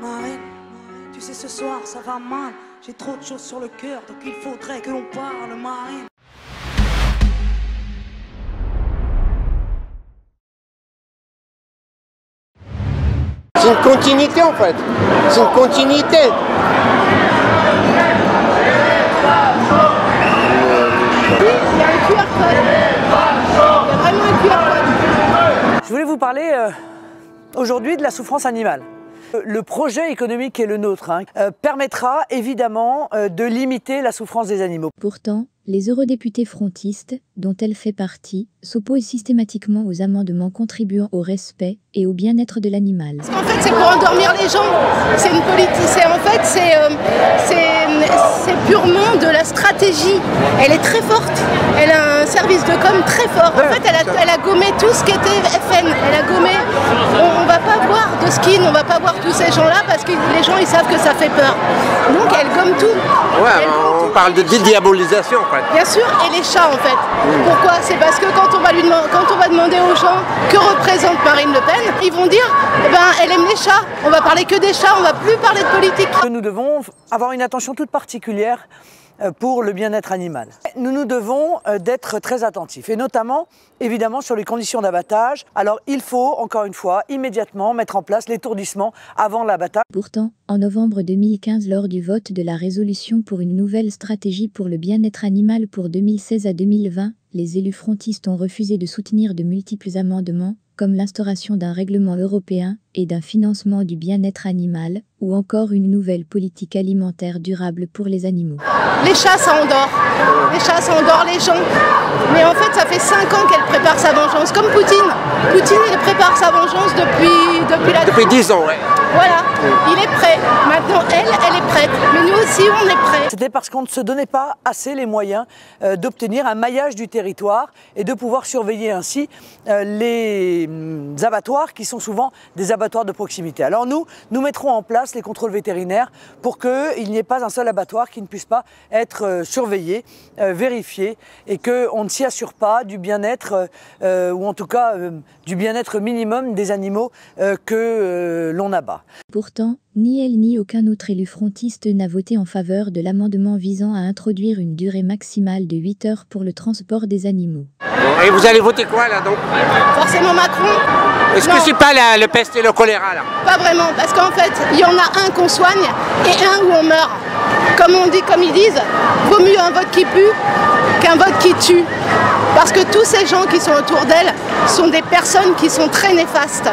Marine, tu sais ce soir ça va mal. J'ai trop de choses sur le cœur, donc il faudrait que l'on parle, Marine. C'est une continuité en fait. C'est une continuité. Il y a un QR code. Il y a vraiment un QR code. Je voulais vous parler aujourd'hui de la souffrance animale. Le projet économique qui est le nôtre permettra évidemment de limiter la souffrance des animaux. Pourtant, les eurodéputés frontistes, dont elle fait partie, s'opposent systématiquement aux amendements contribuant au respect et au bien-être de l'animal. En fait, c'est pour endormir les gens. C'est une politique. C'est purement de la stratégie. Elle est très forte. Elle a un service de com très fort. En fait, elle a gommé tout ce qui était FN. Elle a gommé. On va pas voir de skin, on va pas voir tous ces gens-là parce que les gens ils savent que ça fait peur. Donc elle gomme tout. Ouais, on parle de dédiabolisation en fait. Bien sûr, et les chats en fait. Pourquoi? C'est parce que quand on va demander aux gens que représente Marine Le Pen, ils vont dire elle aime les chats. On va parler que des chats, on va plus parler de politique. Nous devons avoir une attention toute particulière pour le bien-être animal. Nous devons d'être très attentifs et notamment évidemment sur les conditions d'abattage. Alors il faut encore une fois immédiatement mettre en place l'étourdissement avant l'abattage. Pourtant, en novembre 2015, lors du vote de la résolution pour une nouvelle stratégie pour le bien-être animal pour 2016 à 2020, les élus frontistes ont refusé de soutenir de multiples amendements comme l'instauration d'un règlement européen et d'un financement du bien-être animal, ou encore une nouvelle politique alimentaire durable pour les animaux. Les chats, ça endort. Les chats, ça endort les gens. Mais en fait, ça fait 5 ans qu'elle prépare sa vengeance, comme Poutine. Poutine, il prépare sa vengeance depuis 10 ans, ouais. Voilà, il est prêt. Maintenant, elle est prête. Mais nous aussi, on est prêts. C'était parce qu'on ne se donnait pas assez les moyens d'obtenir un maillage du territoire et de pouvoir surveiller ainsi les abattoirs qui sont souvent des abattoirs de proximité. Alors nous mettrons en place les contrôles vétérinaires pour qu'il n'y ait pas un seul abattoir qui ne puisse pas être surveillé, vérifié et qu'on ne s'y assure pas du bien-être ou en tout cas du bien-être minimum des animaux que l'on abat. Pourtant, ni elle ni aucun autre élu frontiste n'a voté en faveur de l'amendement visant à introduire une durée maximale de 8 heures pour le transport des animaux. Et vous allez voter quoi là donc? Forcément Macron. Est-ce que c'est pas le peste et le choléra là? Pas vraiment, parce qu'en fait, il y en a un qu'on soigne et un où on meurt. Comme ils disent, vaut mieux un vote qui pue qu'un vote qui tue. Parce que tous ces gens qui sont autour d'elle sont des personnes qui sont très néfastes.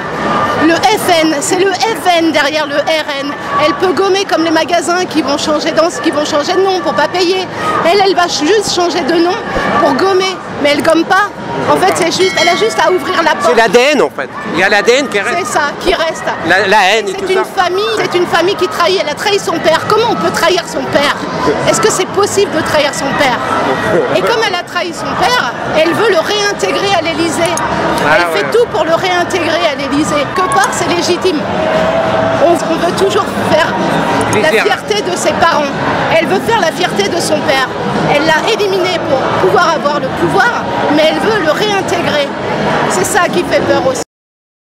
Le FN, c'est le FN derrière le RN. Elle peut gommer comme les magasins qui vont changer de nom pour pas payer. Elle va juste changer de nom pour gommer, mais elle gomme pas. En fait, elle a juste à ouvrir la porte. C'est l'ADN en fait. Il y a l'ADN qui reste. C'est ça, qui reste. La haine et tout ça. C'est une famille qui trahit. Elle a trahi son père. Comment on peut trahir son père? Est-ce que c'est possible de trahir son père? Et comme elle a trahi son père, elle veut le réintégrer à l'Élysée. Elle fait tout pour le réintégrer à l'Élysée. Que part, c'est légitime. On veut toujours faire la fierté de ses parents. Elle veut faire la fierté de son père. Elle l'a éliminé pour pouvoir avoir le pouvoir, mais elle veut le réintégrer. C'est ça qui fait peur aussi.